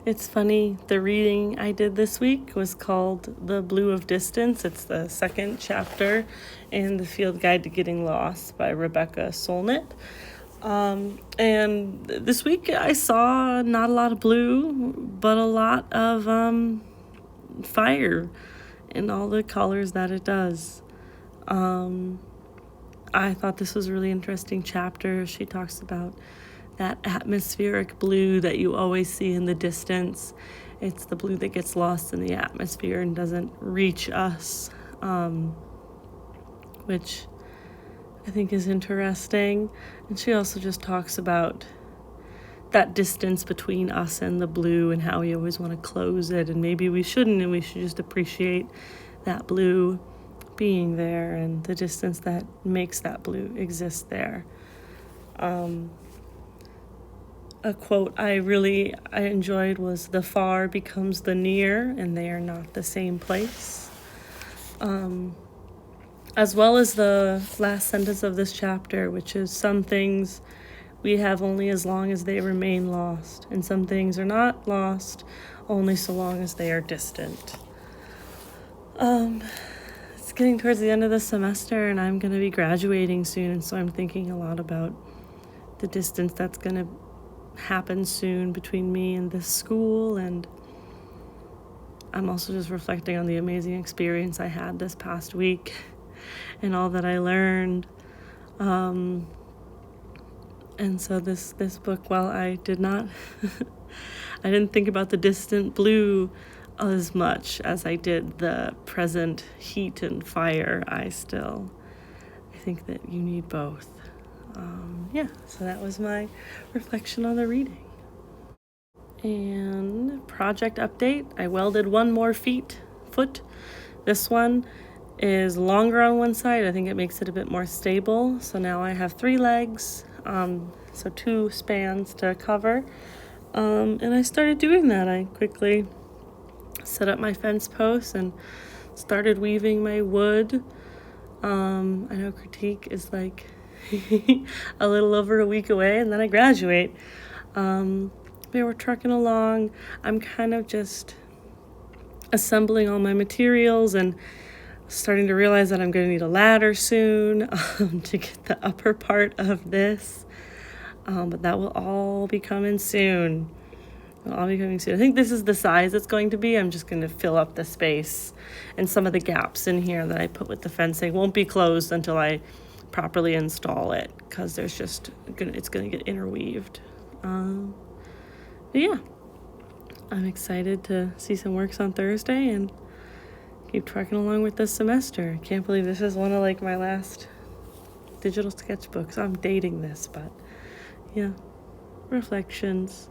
It's funny, the reading I did this week was called The Blue of Distance. It's the second chapter in The Field Guide to Getting Lost by Rebecca Solnit. And this week I saw not a lot of blue, but a lot of fire in all the colors that it does. I thought this was a really interesting chapter. She talks about that atmospheric blue that you always see in the distance. It's the blue that gets lost in the atmosphere and doesn't reach us, which I think is interesting. And she also just talks about that distance between us and the blue and how we always want to close it, and maybe we shouldn't, and we should just appreciate that blue being there and the distance that makes that blue exist there. A quote I enjoyed was, "The far becomes the near, and they are not the same place." As well as the last sentence of this chapter, which is, "Some things we have only as long as they remain lost, and some things are not lost only so long as they are distant." It's getting towards the end of the semester, and I'm going to be graduating soon, and so I'm thinking a lot about the distance that's going to happen soon between me and this school, and I'm also just reflecting on the amazing experience I had this past week and all that I learned. And so this book, while I did not I didn't think about the distant blue as much as I did the present heat and fire, I think that you need both. So that was my reflection on the reading. And project update, I welded one more foot. This one is longer on one side. I think it makes it a bit more stable. So now I have 3 legs, so 2 spans to cover. And I started doing that. I quickly set up my fence posts and started weaving my wood. I know critique is like a little over a week away, and then I graduate. We're trucking along. I'm kind of just assembling all my materials and starting to realize that I'm going to need a ladder soon to get the upper part of this. But that will all be coming soon. I think this is the size it's going to be. I'm just going to fill up the space, and some of the gaps in here that I put with the fencing won't be closed until I properly install it, because it's going to get interweaved. But yeah, I'm excited to see some works on Thursday and keep trucking along with this semester. I can't believe this is one of my last digital sketchbooks. I'm dating this, but yeah, reflections.